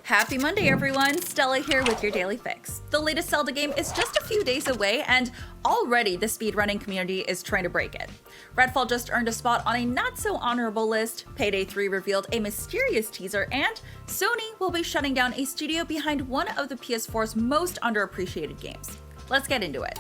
Happy Monday, everyone! Stella here with your Daily Fix. The latest Zelda game is just a few days away, and already the speedrunning community is trying to break it. Redfall just earned a spot on a not-so-honorable list, Payday 3 revealed a mysterious teaser, and Sony will be shutting down a studio behind one of the PS4's most underappreciated games. Let's get into it.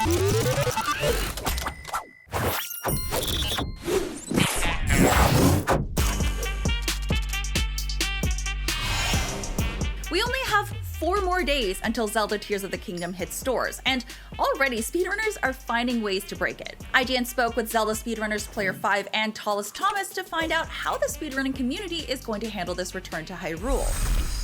We only have 4 more days until Zelda Tears of the Kingdom hits stores, and already speedrunners are finding ways to break it. IGN spoke with Zelda Speedrunners Player 5 and Tallest Thomas to find out how the speedrunning community is going to handle this return to Hyrule.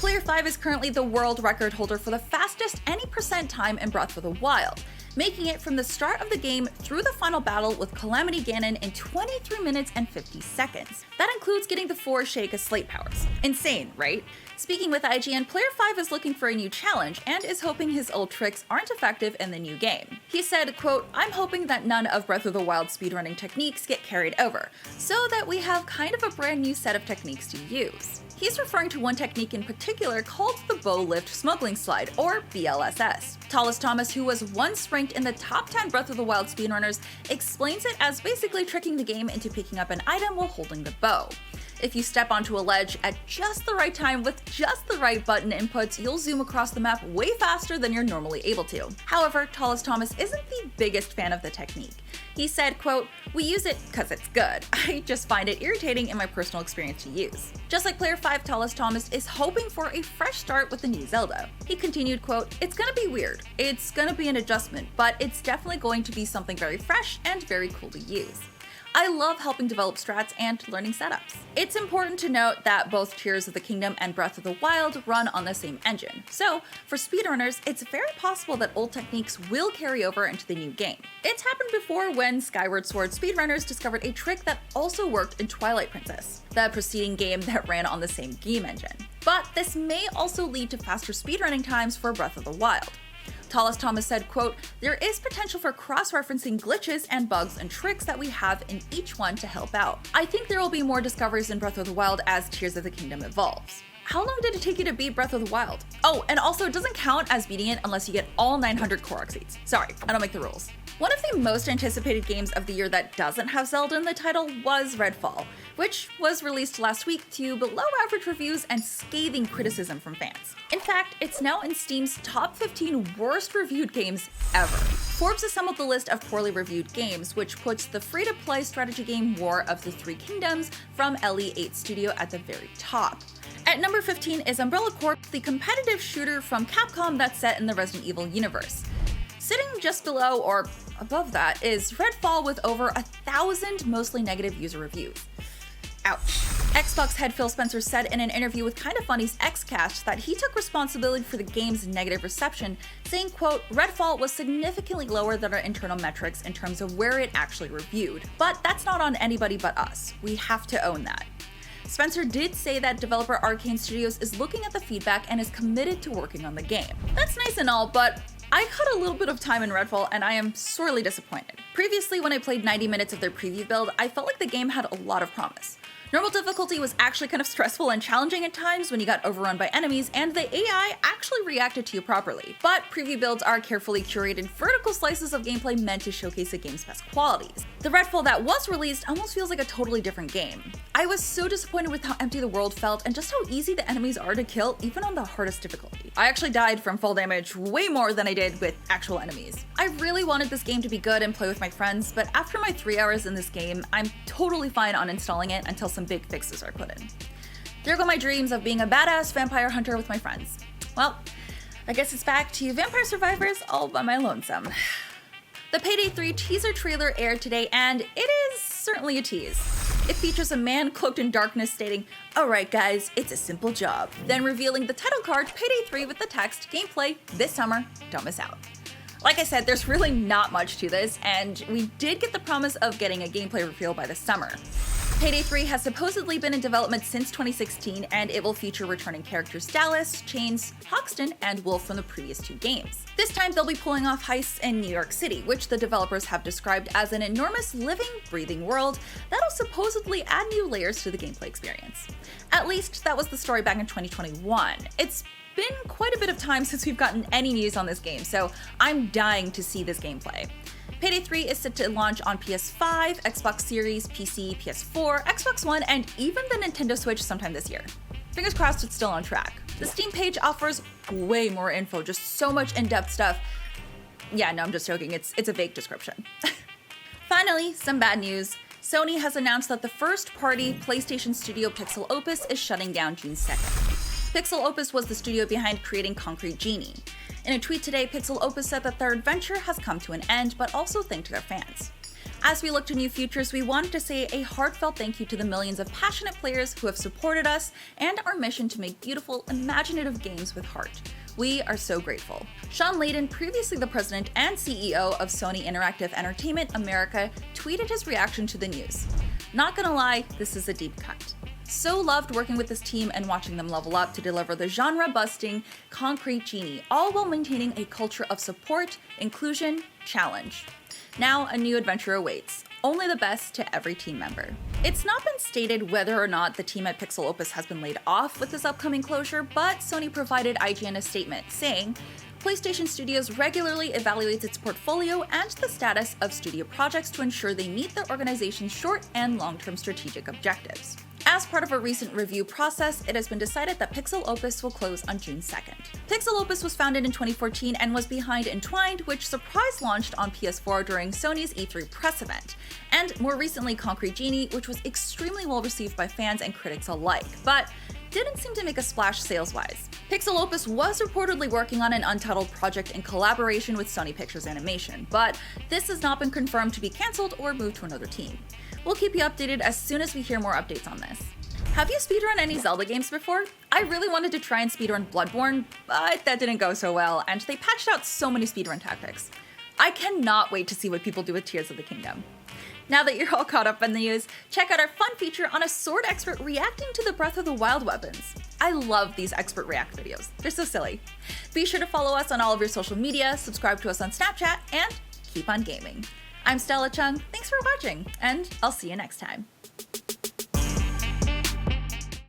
Player 5 is currently the world record holder for the fastest any percent time in Breath of the Wild, making it from the start of the game through the final battle with Calamity Ganon in 23 minutes and 50 seconds. That includes getting the 4 Sheikah Slate powers. Insane, right? Speaking with IGN, Player 5 is looking for a new challenge and is hoping his old tricks aren't effective in the new game. He said, quote, "I'm hoping that none of Breath of the Wild speedrunning techniques get carried over, so that we have kind of a brand new set of techniques to use." He's referring to one technique in particular called the Bow Lift Smuggling Slide, or BLSS. Tallest Thomas, who was once ranked in the top 10 Breath of the Wild speedrunners, explains it as basically tricking the game into picking up an item while holding the bow. If you step onto a ledge at just the right time with just the right button inputs, you'll zoom across the map way faster than you're normally able to. However, Tallest Thomas isn't the biggest fan of the technique. He said, quote, "We use it because it's good. I just find it irritating in my personal experience to use." Just like Player 5, Tallest Thomas is hoping for a fresh start with the new Zelda. He continued, quote, "It's gonna be weird. It's gonna be an adjustment, but it's definitely going to be something very fresh and very cool to use. I love helping develop strats and learning setups." It's important to note that both Tears of the Kingdom and Breath of the Wild run on the same engine, so for speedrunners, it's very possible that old techniques will carry over into the new game. It's happened before when Skyward Sword speedrunners discovered a trick that also worked in Twilight Princess, the preceding game that ran on the same game engine. But this may also lead to faster speedrunning times for Breath of the Wild. Tallest Thomas said, quote, "There is potential for cross-referencing glitches and bugs and tricks that we have in each one to help out. I think there will be more discoveries in Breath of the Wild as Tears of the Kingdom evolves." How long did it take you to beat Breath of the Wild? Oh, and also it doesn't count as beating it unless you get all 900 Korok seeds. Sorry, I don't make the rules. One of the most anticipated games of the year that doesn't have Zelda in the title was Redfall, which was released last week to below-average reviews and scathing criticism from fans. In fact, it's now in Steam's top 15 worst-reviewed games ever. Forbes assembled the list of poorly reviewed games, which puts the free-to-play strategy game War of the Three Kingdoms from LE8 Studio at the very top. At number 15 is Umbrella Corp, the competitive shooter from Capcom that's set in the Resident Evil universe. Sitting just below or above that is Redfall with over 1,000 mostly negative user reviews. Ouch. Xbox head Phil Spencer said in an interview with Kinda Funny's Xcast that he took responsibility for the game's negative reception, saying, quote, "Redfall was significantly lower than our internal metrics in terms of where it actually reviewed. But that's not on anybody but us. We have to own that." Spencer did say that developer Arcane Studios is looking at the feedback and is committed to working on the game. That's nice and all, but I caught a little bit of time in Redfall and I am sorely disappointed. Previously, when I played 90 minutes of their preview build, I felt like the game had a lot of promise. Normal difficulty was actually kind of stressful and challenging at times when you got overrun by enemies, and the AI actually reacted to you properly. But preview builds are carefully curated vertical slices of gameplay meant to showcase the game's best qualities. The Redfall that was released almost feels like a totally different game. I was so disappointed with how empty the world felt and just how easy the enemies are to kill, even on the hardest difficulty. I actually died from full damage way more than I did with actual enemies. I really wanted this game to be good and play with my friends, but after my 3 hours in this game, I'm totally fine on installing it until some big fixes are put in. There go my dreams of being a badass vampire hunter with my friends. Well, I guess it's back to Vampire Survivors all by my lonesome. The Payday 3 teaser trailer aired today, and it is certainly a tease. It features a man cloaked in darkness stating, "Alright guys, it's a simple job," then revealing the title card Payday 3 with the text, "Gameplay this summer, don't miss out." Like I said, there's really not much to this, and we did get the promise of getting a gameplay reveal by the summer. Payday 3 has supposedly been in development since 2016, and it will feature returning characters Dallas, Chains, Hoxton, and Wolf from the previous 2 games. This time they'll be pulling off heists in New York City, which the developers have described as an enormous living, breathing world that'll supposedly add new layers to the gameplay experience. At least that was the story back in 2021. It's been quite a bit of time since we've gotten any news on this game, so I'm dying to see this gameplay. Payday 3 is set to launch on PS5, Xbox Series, PC, PS4, Xbox One, and even the Nintendo Switch sometime this year. Fingers crossed it's still on track. The Steam page offers way more info, just so much in-depth stuff. Yeah, no, I'm just joking, it's a vague description. Finally, some bad news. Sony has announced that the first-party PlayStation studio PixelOpus is shutting down June 2nd. PixelOpus was the studio behind creating Concrete Genie. In a tweet today, PixelOpus said that their adventure has come to an end, but also thanked their fans. As we look to new futures, we wanted to say a heartfelt thank you to the millions of passionate players who have supported us and our mission to make beautiful, imaginative games with heart. We are so grateful. Sean Layden, previously the president and CEO of Sony Interactive Entertainment America, tweeted his reaction to the news. Not gonna lie, this is a deep cut. So loved working with this team and watching them level up to deliver the genre-busting Concrete Genie, all while maintaining a culture of support, inclusion, challenge. Now a new adventure awaits. Only the best to every team member. It's not been stated whether or not the team at PixelOpus has been laid off with this upcoming closure, but Sony provided IGN a statement saying, PlayStation Studios regularly evaluates its portfolio and the status of studio projects to ensure they meet the organization's short and long-term strategic objectives. As part of a recent review process, it has been decided that PixelOpus will close on June 2nd. PixelOpus was founded in 2014 and was behind Entwined, which surprise launched on PS4 during Sony's E3 press event, and more recently Concrete Genie, which was extremely well received by fans and critics alike, but didn't seem to make a splash sales-wise. PixelOpus was reportedly working on an untitled project in collaboration with Sony Pictures Animation, but this has not been confirmed to be cancelled or moved to another team. We'll keep you updated as soon as we hear more updates on this. Have you speedrun any Zelda games before? I really wanted to try and speedrun Bloodborne, but that didn't go so well, and they patched out so many speedrun tactics. I cannot wait to see what people do with Tears of the Kingdom. Now that you're all caught up in the news, check out our fun feature on a sword expert reacting to the Breath of the Wild weapons. I love these expert react videos. They're so silly. Be sure to follow us on all of your social media, subscribe to us on Snapchat, and keep on gaming. I'm Stella Chung, thanks for watching, and I'll see you next time.